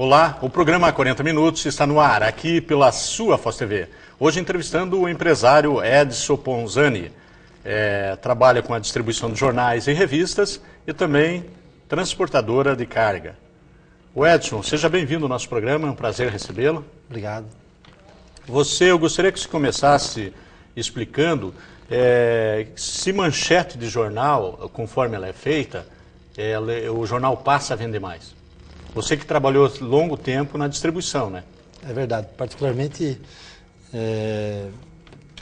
Olá, o programa 40 Minutos está no ar, aqui pela sua Foz TV. Hoje entrevistando o empresário Edson Ponzani. Trabalha com a distribuição de jornais e revistas e também transportadora de carga. O Edson, seja bem-vindo ao nosso programa, é um prazer recebê-lo. Obrigado. Eu gostaria que você começasse explicando se manchete de jornal, conforme ela é feita, o jornal passa a vender mais. Você que trabalhou longo tempo na distribuição, né? É verdade. Particularmente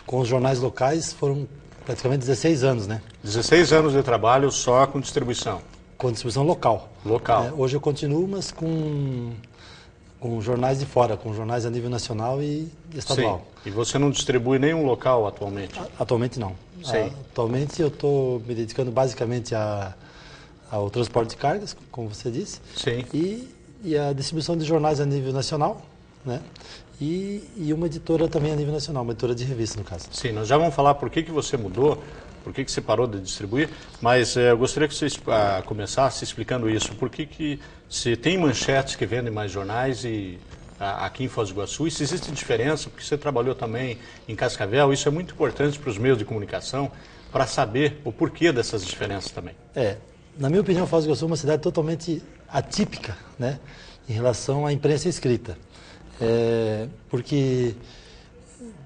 com os jornais locais foram praticamente 16 anos, né? 16 anos de trabalho só com distribuição. Com distribuição local. Local. Hoje eu continuo, mas com jornais de fora, com jornais a nível nacional e estadual. Sim. E você não distribui nenhum local atualmente? Atualmente não. Sim. Atualmente eu estou me dedicando basicamente ao transporte de cargas, como você disse. Sim. E a distribuição de jornais a nível nacional, né? E uma editora também a nível nacional, uma editora de revista, no caso. Sim, nós já vamos falar por que você mudou, por que você parou de distribuir, mas eu gostaria que você começasse explicando isso. Por que se tem manchetes que vendem mais jornais aqui em Foz do Iguaçu, e se existe diferença, porque você trabalhou também em Cascavel, isso é muito importante para os meios de comunicação, para saber o porquê dessas diferenças também. Na minha opinião, Foz do Iguaçu é uma cidade totalmente atípica, né, em relação à imprensa escrita. Porque,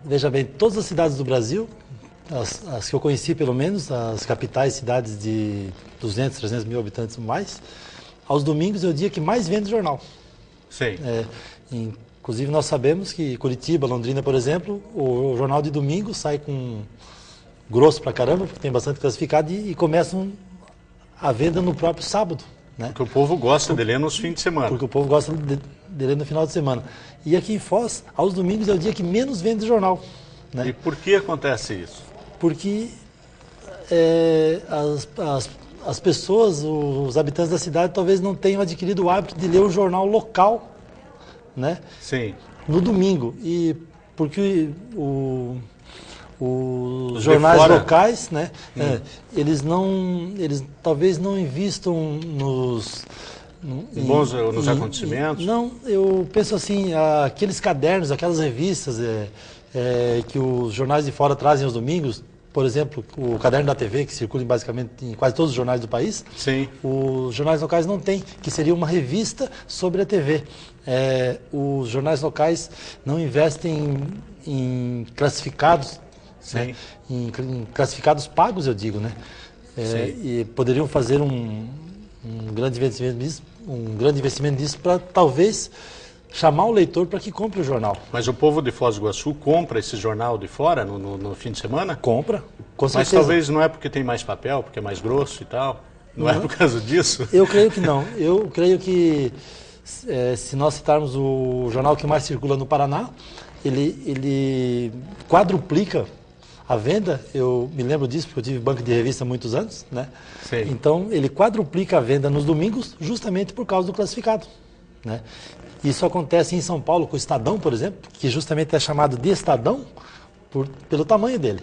veja bem, todas as cidades do Brasil, as que eu conheci pelo menos, as capitais, cidades de 200, 300 mil habitantes ou mais, aos domingos é o dia que mais vende jornal. Sim. Inclusive nós sabemos que Curitiba, Londrina, por exemplo, o jornal de domingo sai com grosso pra caramba, porque tem bastante classificado, e começam a venda no próprio sábado. Né? Porque o povo gosta de ler nos fins de semana. Porque o povo gosta de ler no final de semana. E aqui em Foz, aos domingos é o dia que menos vende jornal. Né? E por que acontece isso? Porque as pessoas, os habitantes da cidade, talvez não tenham adquirido o hábito de ler o jornal local, né? Sim. No domingo. E porque os jornais locais, né? Eles talvez não invistam nos acontecimentos? Não, eu penso assim, aqueles cadernos, aquelas revistas que os jornais de fora trazem aos domingos, por exemplo, o Caderno da TV, que circula basicamente em quase todos os jornais do país. Sim. Os jornais locais não têm, que seria uma revista sobre a TV. Os jornais locais não investem em classificados, né? Em classificados pagos, eu digo, né? E poderiam fazer um grande investimento nisso para talvez chamar o leitor para que compre o jornal. Mas o povo de Foz do Iguaçu compra esse jornal de fora no fim de semana? Compra, com certeza. Mas talvez não é porque tem mais papel, porque é mais grosso e tal? Não é por causa disso? Eu creio que não. Eu creio que, se nós citarmos o jornal que mais circula no Paraná, ele quadruplica a venda. Eu me lembro disso porque eu tive banco de revista há muitos anos, né? Sim. Então, ele quadruplica a venda nos domingos justamente por causa do classificado, né? Isso acontece em São Paulo com o Estadão, por exemplo, que justamente é chamado de Estadão pelo tamanho dele,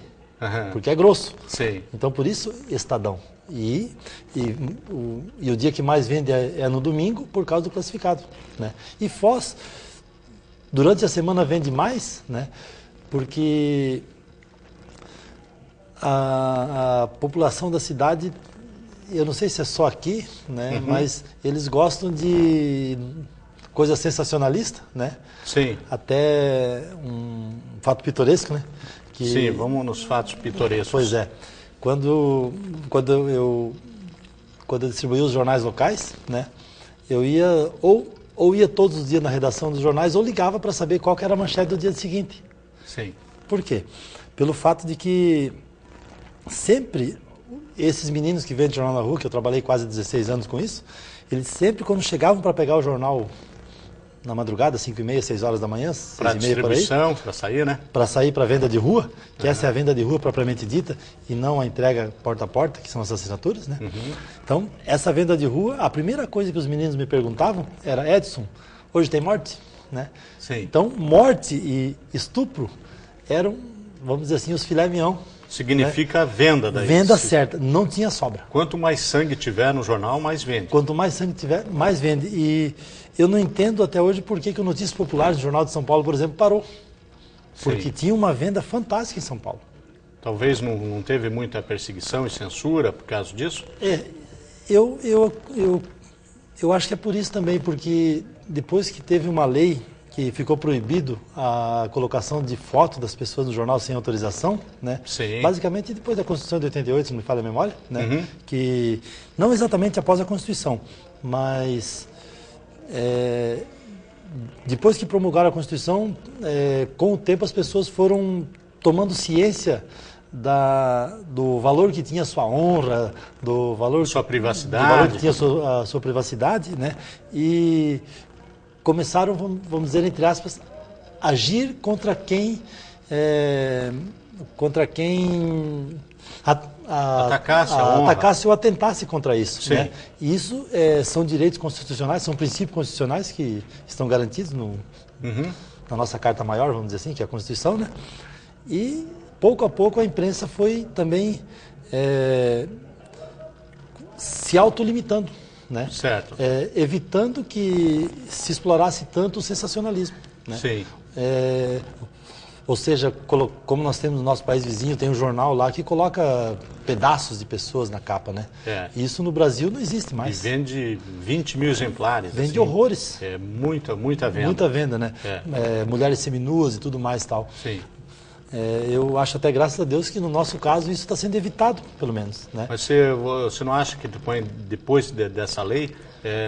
porque é grosso. Sim. Então, por isso, Estadão. E o dia que mais vende é no domingo por causa do classificado, né? E Foz, durante a semana vende mais, né? Porque a população da cidade, eu não sei se é só aqui, né? Mas eles gostam de coisa sensacionalista, né? Sim. Até um fato pitoresco, né? Sim, vamos nos fatos pitorescos. Pois é. Quando eu distribuía os jornais locais, né? Eu ia ou ia todos os dias na redação dos jornais ou ligava para saber qual que era a manchete do dia seguinte. Sim. Por quê? Pelo fato de que sempre esses meninos que vendem jornal na rua, que eu trabalhei quase 16 anos com isso, eles sempre, quando chegavam para pegar o jornal na madrugada, 5h30, 6 horas da manhã, 6h30 por aí. Para distribuição, para sair, né? Para sair para a venda de rua, que essa é a venda de rua propriamente dita, e não a entrega porta a porta, que são as assinaturas, né? Então, essa venda de rua, a primeira coisa que os meninos me perguntavam era: Edson, hoje tem morte? Né? Sim. Então, morte e estupro eram, vamos dizer assim, os filé mignon significa venda daí. Venda certa, não tinha sobra. Quanto mais sangue tiver no jornal, mais vende. Quanto mais sangue tiver, mais vende. E eu não entendo até hoje por que o Notícias Populares do Jornal de São Paulo, por exemplo, parou. Porque Sim. tinha uma venda fantástica em São Paulo. Talvez não teve muita perseguição e censura por causa disso? Eu acho que é por isso também, porque depois que teve uma lei que ficou proibido a colocação de foto das pessoas no jornal sem autorização, né? Sim. Basicamente depois da Constituição de 88, se não me falha a memória, né? Que não exatamente após a Constituição, mas depois que promulgaram a Constituição, com o tempo as pessoas foram tomando ciência do valor que tinha a sua honra, do valor, sua privacidade, do valor que tinha a sua privacidade, né? E começaram, vamos dizer, entre aspas, agir contra quem atacasse ou atentasse contra isso. Sim. Né? E isso são direitos constitucionais, são princípios constitucionais que estão garantidos na nossa Carta Maior, vamos dizer assim, que é a Constituição, né? E pouco a pouco a imprensa foi também se autolimitando, né? Certo. Evitando que se explorasse tanto o sensacionalismo, né? Sim. Ou seja, como nós temos no nosso país vizinho, tem um jornal lá que coloca pedaços de pessoas na capa, né? Isso no Brasil não existe mais. E vende 20 mil exemplares. Vende assim, horrores. Muita venda. Muita venda, né? Mulheres seminuas e tudo mais e tal. Sim. Eu acho até, graças a Deus, que no nosso caso isso está sendo evitado, pelo menos. Né? Mas você não acha que depois dessa lei,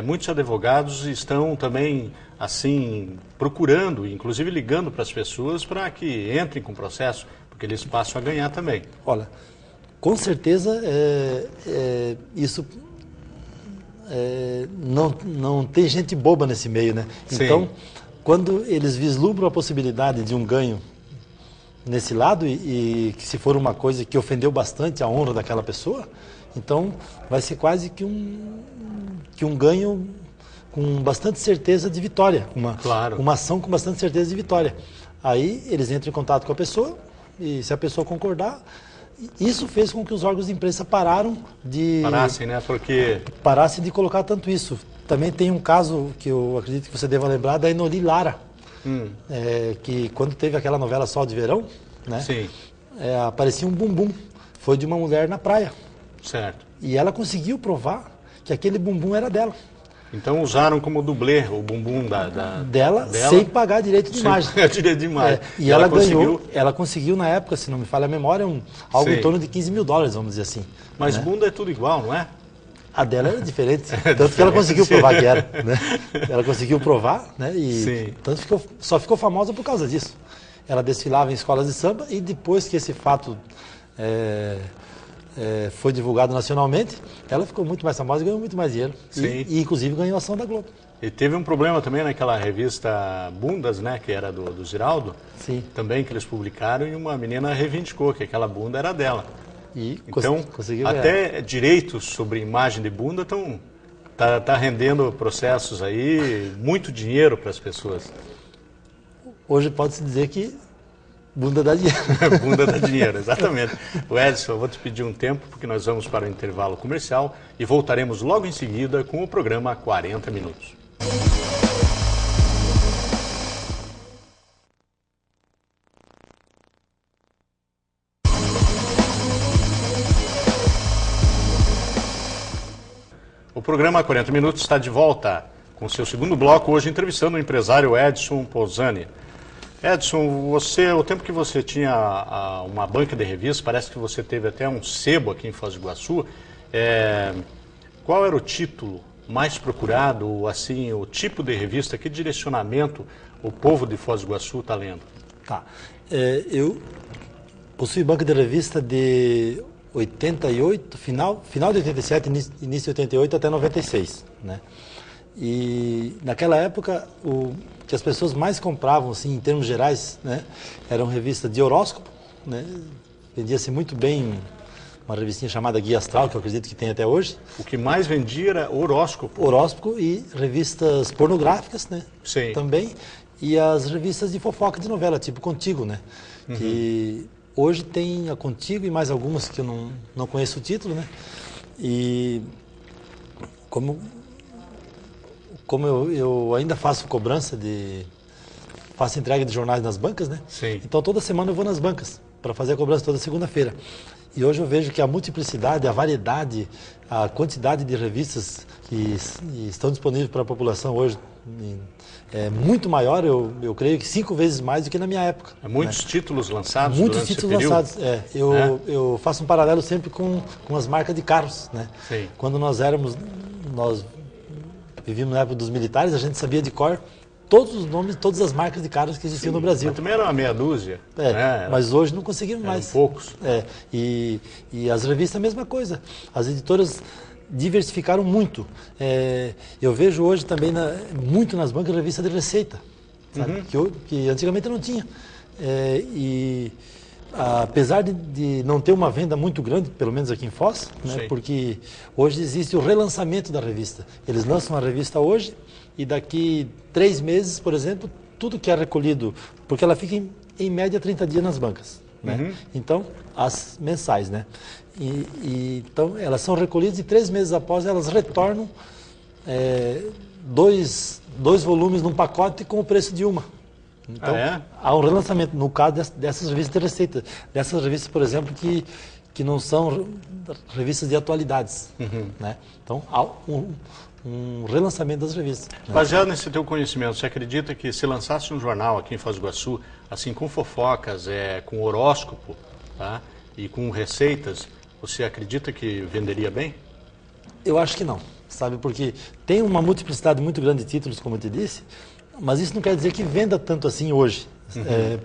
muitos advogados estão também, assim, procurando, inclusive ligando para as pessoas para que entrem com o processo, porque eles passam a ganhar também? Olha, com certeza isso não tem gente boba nesse meio, né? Sim. Então, quando eles vislumbram a possibilidade de um ganho nesse lado e que se for uma coisa que ofendeu bastante a honra daquela pessoa, então vai ser quase que um ganho com bastante certeza de vitória, uma ação com bastante certeza de vitória. Aí eles entram em contato com a pessoa e se a pessoa concordar, isso fez com que os órgãos de imprensa parassem, né? Porque parassem de colocar tanto isso. Também tem um caso que eu acredito que você deva lembrar da Enoli Lara. Que quando teve aquela novela Sol de Verão, né? Sim. Aparecia um bumbum. Foi de uma mulher na praia. Certo. E ela conseguiu provar que aquele bumbum era dela. Então usaram como dublê o bumbum dela sem pagar direito de imagem. Sem pagar direito de imagem. E ela conseguiu na época, se não me falha a memória, algo em torno de $15 mil, vamos dizer assim. Mas né? bunda é tudo igual, não é? A dela era diferente, tanto que ela conseguiu provar que era, né? Ela conseguiu provar, né? E tanto só ficou famosa por causa disso. Ela desfilava em escolas de samba e depois que esse fato foi divulgado nacionalmente, ela ficou muito mais famosa e ganhou muito mais dinheiro. E inclusive ganhou a ação da Globo. E teve um problema também naquela revista Bundas, né? Que era do Ziraldo. Sim. Também que eles publicaram e uma menina reivindicou que aquela bunda era dela. Então, conseguiu até direitos sobre imagem de bunda tá rendendo processos aí, muito dinheiro para as pessoas. Hoje pode-se dizer que bunda dá dinheiro. Bunda dá dinheiro, exatamente. O Edson, eu vou te pedir um tempo, porque nós vamos para o intervalo comercial e voltaremos logo em seguida com o programa 40 Minutos. O programa 40 Minutos está de volta com seu segundo bloco, hoje entrevistando o empresário Edson Pozzani. Edson, o tempo que você tinha uma banca de revistas, parece que você teve até um sebo aqui em Foz do Iguaçu. Qual era o título mais procurado, assim, o tipo de revista, que direcionamento o povo de Foz do Iguaçu está lendo? Tá. Eu possuí banca de revista de 88, final de 87, início de 88 até 96, né? E naquela época o que as pessoas mais compravam, assim, em termos gerais, né, eram revistas de horóscopo, né? Vendia-se muito bem uma revistinha chamada Guia Astral, que eu acredito que tem até hoje. O que mais vendia era horóscopo. Horóscopo e revistas pornográficas, né? Sim. Também. E as revistas de fofoca de novela, tipo Contigo, né? Que hoje tem a Contigo e mais algumas que eu não conheço o título, né? E como eu ainda faço cobrança faço entrega de jornais nas bancas, né? Sim. Então toda semana eu vou nas bancas para fazer a cobrança toda segunda-feira. E hoje eu vejo que a multiplicidade, a variedade, a quantidade de revistas que estão disponíveis para a população hoje é muito maior, eu creio que 5 vezes mais do que na minha época. Muitos títulos lançados Muitos durante títulos esse lançados. Eu faço um paralelo sempre com as marcas de carros, né? Sim. Quando nós vivíamos na época dos militares, a gente sabia de cor todos os nomes, todas as marcas de carros que existiam no Brasil. Mas também era uma meia dúzia. Né? Mas hoje não conseguimos mais. Eram poucos. E as revistas a mesma coisa. As editoras diversificaram muito. Eu vejo hoje também muito nas bancas revista de receita, sabe? Que antigamente não tinha. E apesar de não ter uma venda muito grande, pelo menos aqui em Foz, né? Porque hoje existe o relançamento da revista. Eles lançam a revista hoje e daqui 3 meses, por exemplo, tudo que é recolhido, porque ela fica em média 30 dias nas bancas, né? Então, as mensais, né? Então, elas são recolhidas e 3 meses após elas retornam 2 volumes num pacote com o preço de uma. Então, há um relançamento, no caso dessas revistas de receita. Dessas revistas, por exemplo, que não são revistas de atualidades, né? Então, há um relançamento das revistas. Baseado nesse teu conhecimento, você acredita que se lançasse um jornal aqui em Foz do Iguaçu, assim, com fofocas, com horóscopo, tá? E com receitas, você acredita que venderia bem? Eu acho que não, sabe? Porque tem uma multiplicidade muito grande de títulos, como eu te disse, mas isso não quer dizer que venda tanto assim hoje,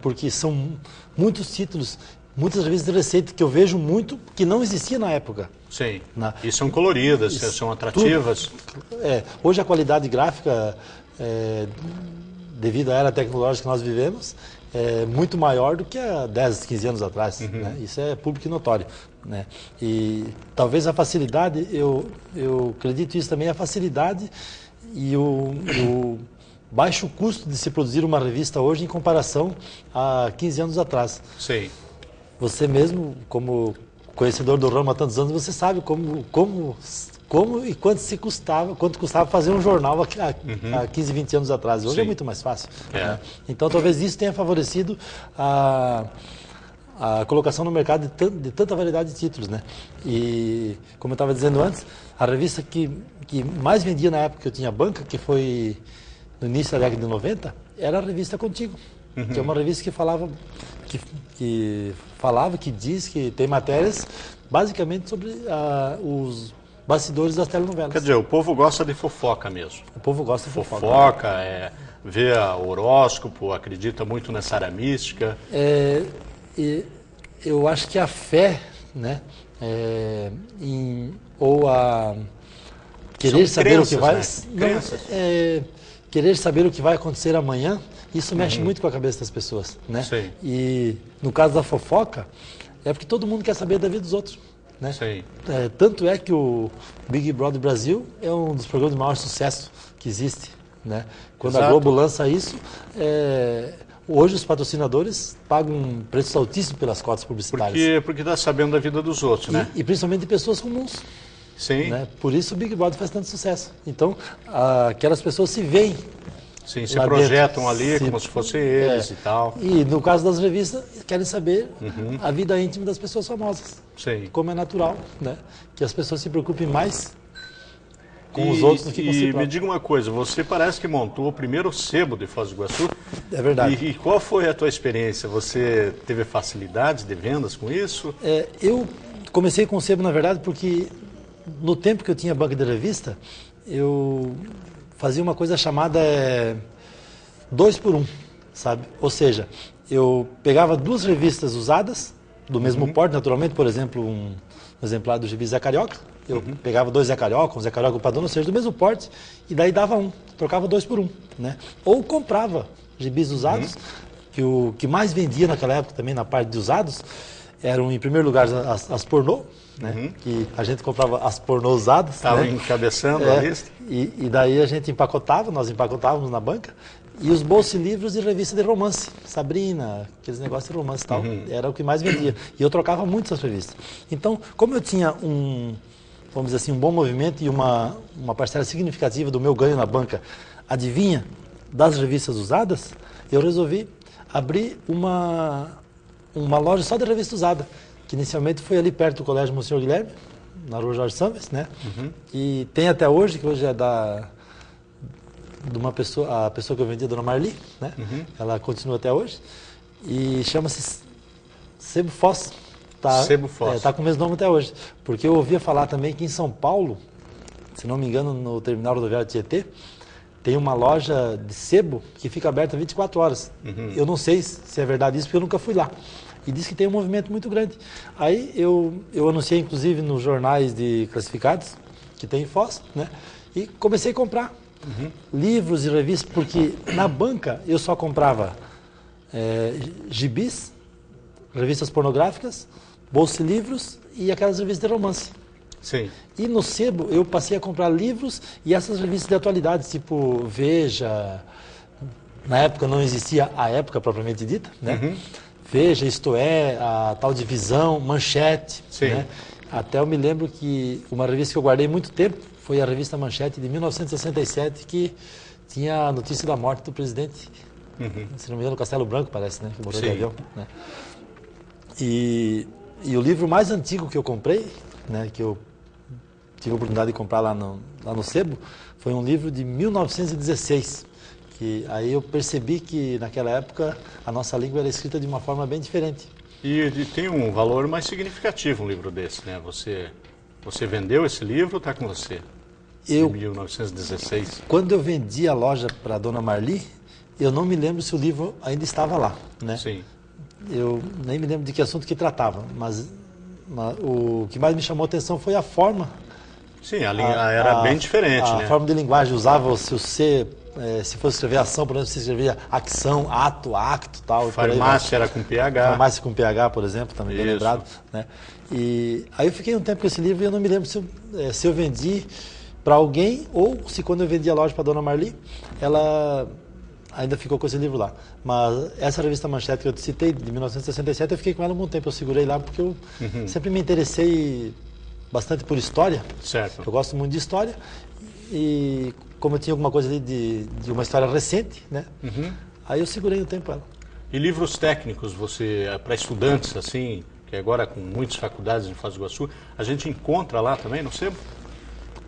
porque são muitos títulos, muitas revistas de receita que eu vejo muito que não existia na época. Sim, e são coloridas, são atrativas. Hoje a qualidade gráfica, devido à era tecnológica que nós vivemos, é muito maior do que há 10, 15 anos atrás. Né? Isso é público e notório. Né? E talvez a facilidade, eu acredito isso também, a facilidade e o baixo custo de se produzir uma revista hoje em comparação a 15 anos atrás. Sim. Você mesmo, como conhecedor do ramo há tantos anos, você sabe como e quanto custava fazer um jornal há 15, 20 anos atrás. Hoje é muito mais fácil. Né? Então, talvez isso tenha favorecido a colocação no mercado de tanta variedade de títulos. Né? E, como eu estava dizendo antes, a revista que mais vendia na época que eu tinha banca, que foi no início da década de 90, era a revista Contigo, que é uma revista que que diz que tem matérias basicamente sobre os bastidores das telenovelas. Quer dizer, o povo gosta de fofoca mesmo. O povo gosta de fofoca. Fofoca, vê o horóscopo, acredita muito nessa área mística. Eu acho que a fé, né, ou a querer saber o que vai... querer saber o que vai acontecer amanhã, isso mexe muito com a cabeça das pessoas, né? Sim. E no caso da fofoca, é porque todo mundo quer saber da vida dos outros, né? Sim. Tanto é que o Big Brother Brasil é um dos programas de maior sucesso que existe, né? Quando a Globo lança isso, hoje os patrocinadores pagam preços altíssimos pelas cotas publicitárias. Porque está sabendo da vida dos outros, né? E principalmente de pessoas comuns. Sim. Né? Por isso o Big Brother faz tanto sucesso. Então, aquelas pessoas se veem. Sim, se projetam ali como se fossem eles e tal. E no caso das revistas, querem saber a vida íntima das pessoas famosas. Sim. Como é natural, né? Que as pessoas se preocupem mais com os outros do que com si próprio. E me diga uma coisa, você parece que montou o primeiro sebo de Foz do Iguaçu. É verdade. E qual foi a tua experiência? Você teve facilidade de vendas com isso? Eu comecei com o sebo, na verdade, porque no tempo que eu tinha banca de revista, eu fazia uma coisa chamada 2 por 1, sabe? Ou seja, eu pegava 2 revistas usadas, do mesmo porte, naturalmente, por exemplo, um exemplar do gibi Zé Carioca, eu pegava 2 Zé Carioca, um Zé Carioca Padrão, ou seja, do mesmo porte, e daí dava trocava 2 por 1, né? Ou comprava gibis usados, que o que mais vendia naquela época também na parte de usados, eram em primeiro lugar as pornô, né? Que a gente comprava as pornô usadas. Estava né? encabeçando a lista. E daí a gente nós empacotávamos na banca, E os bolsilivros e revista de romance, Sabrina, aqueles negócios de romance e tal, era o que mais vendia. E eu trocava muito essas revistas. Então, como eu tinha vamos dizer assim, um bom movimento e uma parcela significativa do meu ganho na banca, adivinha, das revistas usadas, eu resolvi abrir uma loja só de revista usada, que inicialmente foi ali perto do Colégio Monsenhor Guilherme, na rua Jorge Sambes, né? E tem até hoje, que hoje é de uma pessoa, a pessoa que eu vendi, a dona Marli, né? Ela continua até hoje, e chama-se Sebo Foz. Sebo Foz. Tá com o mesmo nome até hoje, porque eu ouvia falar também que em São Paulo, se não me engano, no terminal rodoviário Tietê, tem uma loja de sebo que fica aberta 24 horas. Eu não sei se é verdade isso, porque eu nunca fui lá. E diz que tem um movimento muito grande. Aí eu anunciei, inclusive, nos jornais de classificados, que tem em Foz, né? E comecei a comprar livros e revistas, porque na banca eu só comprava gibis, revistas pornográficas, bolsilivros e aquelas revistas de romance. Sim. E no sebo eu passei a comprar livros e essas revistas de atualidades, tipo Veja, na época não existia a época propriamente dita, né? Veja, Isto É, a tal divisão, Manchete. Sim. Né? Até eu me lembro que uma revista que eu guardei muito tempo foi a revista Manchete de 1967, que tinha a notícia da morte do presidente, se não me engano, Castelo Branco, parece, né? Que morreu de avião, né? E o livro mais antigo que eu comprei, né, que eu tive a oportunidade de comprar lá no sebo, foi um livro de 1916, que aí eu percebi que naquela época a nossa língua era escrita de uma forma bem diferente. E tem um valor mais significativo um livro desse, né? Você vendeu esse livro ou está com você? De 1916. Quando eu vendi a loja para a dona Marli, eu não me lembro se o livro ainda estava lá, né? Sim. Eu nem me lembro de que assunto que tratava, mas o que mais me chamou a atenção foi a forma. Sim, era bem diferente, né? A forma de linguagem, usava-se o C, se fosse escrever ação, por exemplo, se escrevia acção, ato, acto, tal. Farmácia era com PH. Farmácia com PH, por exemplo, também bem lembrado. Né? E aí eu fiquei um tempo com esse livro e eu não me lembro se eu vendi para alguém ou se quando eu vendi a loja para a dona Marli, ela ainda ficou com esse livro lá. Mas essa revista Manchete que eu te citei, de 1967, eu fiquei com ela um bom tempo. Eu segurei lá porque eu sempre me interessei bastante por história. Certo. Eu gosto muito de história. E como eu tinha alguma coisa ali de uma história recente, né? Aí eu segurei o tempo ela. E livros técnicos, para estudantes, assim, que agora com muitas faculdades em Foz do Iguaçu, a gente encontra lá também no sebo?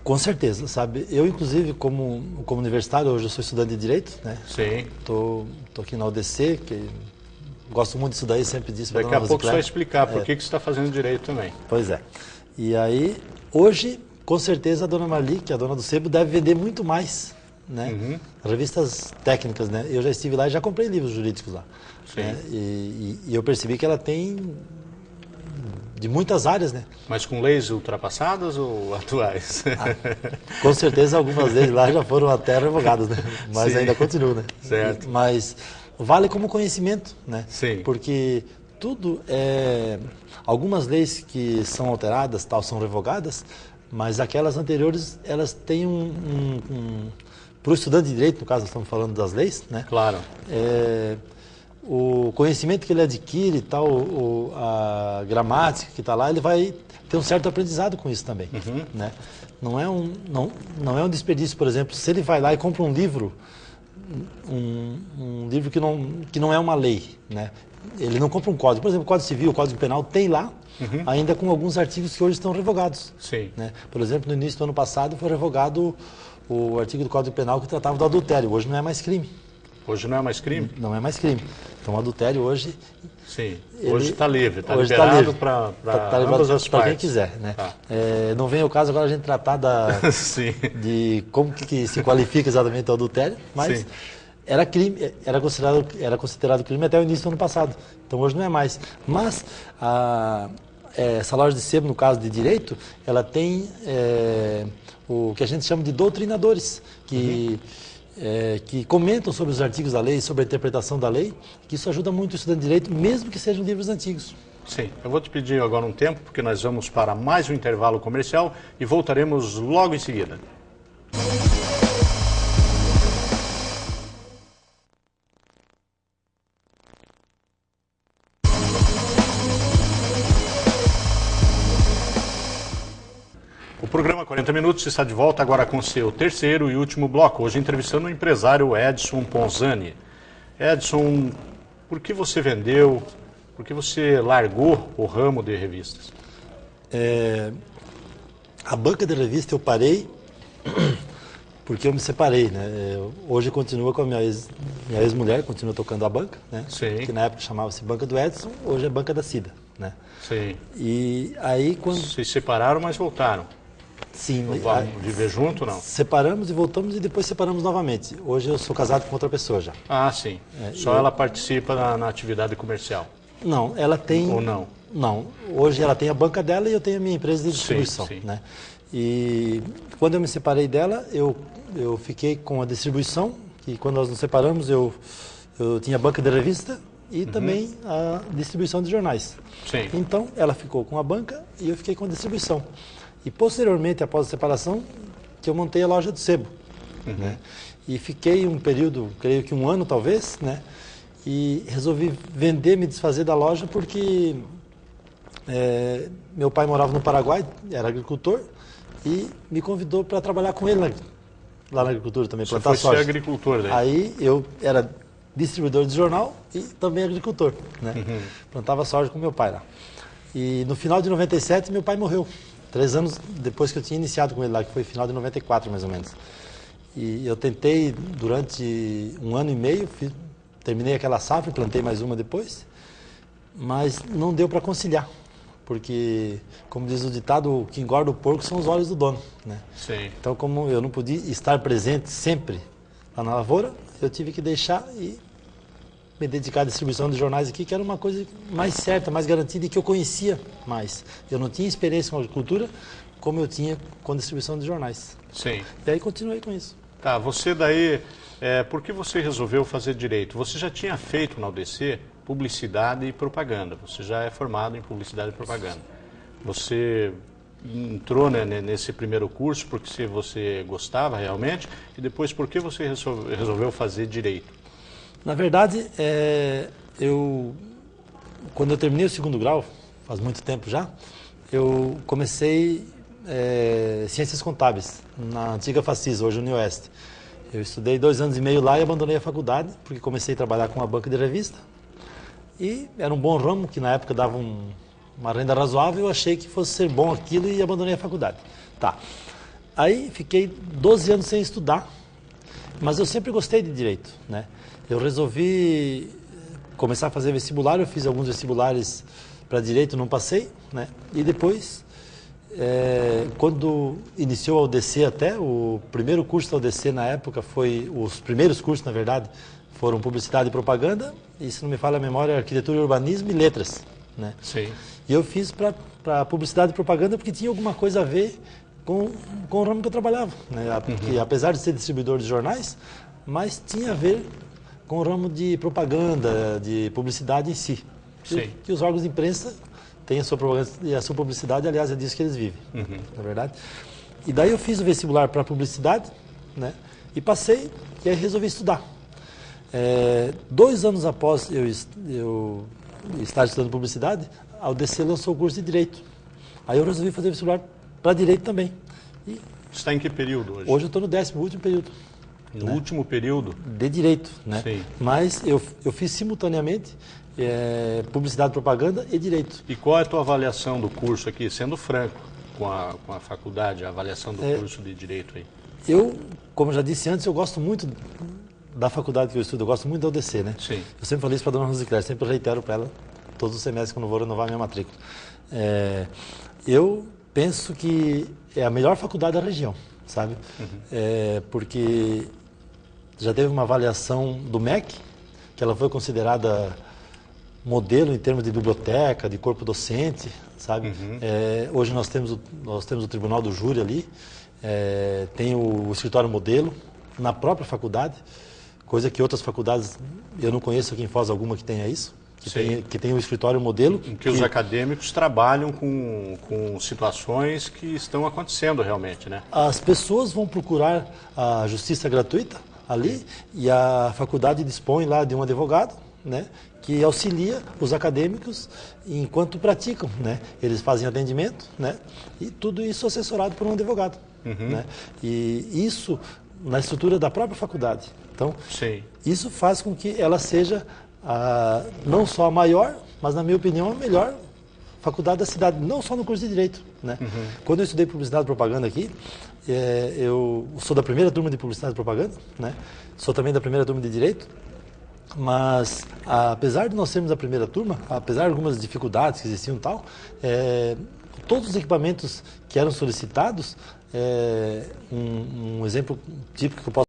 Com certeza, sabe? Eu, inclusive, como universitário, hoje eu sou estudante de Direito, né? Sim. Tô aqui na UDC, que gosto muito disso daí, sempre disse para a Daqui dona a pouco você vai Rosicléia. explicar por que você está fazendo Direito também. Pois é. E aí, hoje, com certeza, a dona Marli, que é a dona do sebo, deve vender muito mais, né? Revistas técnicas, né? Eu já estive lá e já comprei livros jurídicos lá. Sim. Né? E eu percebi que ela tem de muitas áreas, né? Mas com leis ultrapassadas ou atuais? Com certeza algumas deles lá já foram até revogadas, né? Mas Sim. ainda continuam, né? Certo. Mas vale como conhecimento, né? Sim. Porque tudo algumas leis que são alteradas, tal, são revogadas, mas aquelas anteriores, elas têm para o estudante de direito, no caso nós estamos falando das leis, né? Claro. O conhecimento que ele adquire, tal, a gramática que está lá, ele vai ter um certo aprendizado com isso também, né? Não é um desperdício, por exemplo, se ele vai lá e compra um livro, um livro que não é uma lei, né? Ele não compra um código, por exemplo, o Código Civil, o Código Penal tem lá, ainda com alguns artigos que hoje estão revogados. Sim. Né? Por exemplo, no início do ano passado foi revogado o artigo do Código Penal que tratava do adultério, hoje não é mais crime. Hoje não é mais crime? Não é mais crime. Então, o adultério hoje... Sim, hoje está livre, está hoje liberado para ambas as para partes. quem quiser, né? Tá. Não vem o caso agora a gente tratar Sim. de como que se qualifica exatamente o adultério, mas Sim. era crime, era considerado crime até o início do ano passado. Então, hoje não é mais. Mas essa loja de sebo, no caso de direito, ela tem o que a gente chama de doutrinadores, que comentam sobre os artigos da lei, sobre a interpretação da lei, que isso ajuda muito o estudante de direito, mesmo que sejam livros antigos. Sim, eu vou te pedir agora um tempo, porque nós vamos para mais um intervalo comercial e voltaremos logo em seguida. O programa 40 Minutos está de volta agora com seu terceiro e último bloco. Hoje entrevistando o empresário Edson Ponzani. Edson, por que você vendeu, por que você largou o ramo de revistas? A banca de revista eu parei porque eu me separei, né? Hoje continua com a minha ex-mulher, continua tocando a banca, né? Sim. Que na época chamava-se Banca do Edson, hoje é Banca da Cida, né? Sim. E aí quando... Vocês separaram, mas voltaram. Sim. Vão viver junto ou não? Separamos e voltamos e depois separamos novamente. Hoje eu sou casado com outra pessoa já. Ah, sim. Só ela participa na atividade comercial? Não, ela tem... Ou não? Não. Hoje ela tem a banca dela e eu tenho a minha empresa de distribuição, sim. né? E quando eu me separei dela, eu fiquei com a distribuição, que quando nós nos separamos eu tinha a banca de revista e também a distribuição de jornais. Sim. Então ela ficou com a banca e eu fiquei com a distribuição. E posteriormente, após a separação, que eu montei a loja do sebo. Né? E fiquei um período, creio que 1 ano talvez, né? E resolvi vender, me desfazer da loja porque meu pai morava no Paraguai, era agricultor, e me convidou para trabalhar com ele lá na agricultura também, plantar soja. Você foi ser agricultor daí? Aí eu era distribuidor de jornal e também agricultor, né? Plantava soja com meu pai lá. E no final de 97 meu pai morreu, 3 anos depois que eu tinha iniciado com ele lá, que foi final de 94 mais ou menos. E eu tentei durante 1 ano e meio, terminei aquela safra, plantei mais uma depois, mas não deu para conciliar. Porque, como diz o ditado, o que engorda o porco são os olhos do dono, né? Sim. Então, como eu não podia estar presente sempre lá na lavoura, eu tive que deixar e me dedicar à distribuição de jornais aqui, que era uma coisa mais certa, mais garantida e que eu conhecia mais. Eu não tinha experiência com agricultura como eu tinha com distribuição de jornais. Sim. E aí continuei com isso. Tá, você daí, por que você resolveu fazer direito? Você já tinha feito na UDC publicidade e propaganda, você já é formado em publicidade e propaganda. Você entrou, né, nesse primeiro curso porque você gostava realmente e depois por que você resolveu fazer direito? Na verdade, quando eu terminei o 2º grau, faz muito tempo já, eu comecei Ciências Contábeis, na antiga Facis, hoje Unioeste. Eu estudei 2 anos e meio lá e abandonei a faculdade, porque comecei a trabalhar com uma banca de revista. E era um bom ramo, que na época dava uma renda razoável, eu achei que fosse ser bom aquilo e abandonei a faculdade. Tá. Aí fiquei 12 anos sem estudar, mas eu sempre gostei de direito, né? Eu resolvi começar a fazer vestibular, eu fiz alguns vestibulares para direito, não passei, né? E depois, quando iniciou a UDC até, o primeiro curso da UDC na época os primeiros cursos, na verdade, foram publicidade e propaganda, e se não me falha a memória, arquitetura, urbanismo e letras, né? Sim. E eu fiz para publicidade e propaganda porque tinha alguma coisa a ver com o ramo que eu trabalhava, né? Porque, apesar de ser distribuidor de jornais, mas tinha a ver com o ramo de propaganda, de publicidade em si. Sim. Que os órgãos de imprensa têm a sua propaganda e a sua publicidade, aliás, é disso que eles vivem, na verdade. E daí eu fiz o vestibular para publicidade, né? E passei, e aí resolvi estudar. 2 anos após eu estar estudando publicidade, a UDC lançou o curso de Direito. Aí eu resolvi fazer vestibular para Direito também. E Você está em que período hoje? hoje eu estou no 10º, último período. No último período? De Direito, né? Sim. Mas eu fiz simultaneamente Publicidade, Propaganda e Direito. E qual é a tua avaliação do curso aqui, sendo franco com a faculdade, a avaliação do curso de Direito aí? Eu, como já disse antes, eu gosto muito da faculdade que eu estudo, eu gosto muito da UDC, né? Sim. Eu sempre falei isso para a dona Rosicléia, sempre reitero para ela todos os semestres quando vou renovar a minha matrícula. Eu penso que é a melhor faculdade da região, sabe? Porque já teve uma avaliação do MEC, que ela foi considerada modelo em termos de biblioteca, de corpo docente, sabe? Hoje nós temos o Tribunal do Júri ali, tem o escritório modelo na própria faculdade, coisa que outras faculdades, eu não conheço aqui em Foz alguma que tenha isso, que tem o escritório modelo. Em que os acadêmicos trabalham com situações que estão acontecendo realmente, né? As pessoas vão procurar a justiça gratuita ali e a faculdade dispõe lá de um advogado, né, que auxilia os acadêmicos enquanto praticam, né? Eles fazem atendimento, né? E tudo isso assessorado por um advogado, né? E isso na estrutura da própria faculdade. Então, Sim. isso faz com que ela seja não só a maior, mas na minha opinião a melhor faculdade da cidade, não só no curso de Direito, né? Quando eu estudei Publicidade e Propaganda aqui, eu sou da primeira turma de Publicidade e Propaganda, né? Sou também da primeira turma de Direito, mas apesar de nós sermos a primeira turma, apesar de algumas dificuldades que existiam e tal, todos os equipamentos que eram solicitados, um exemplo típico que eu posso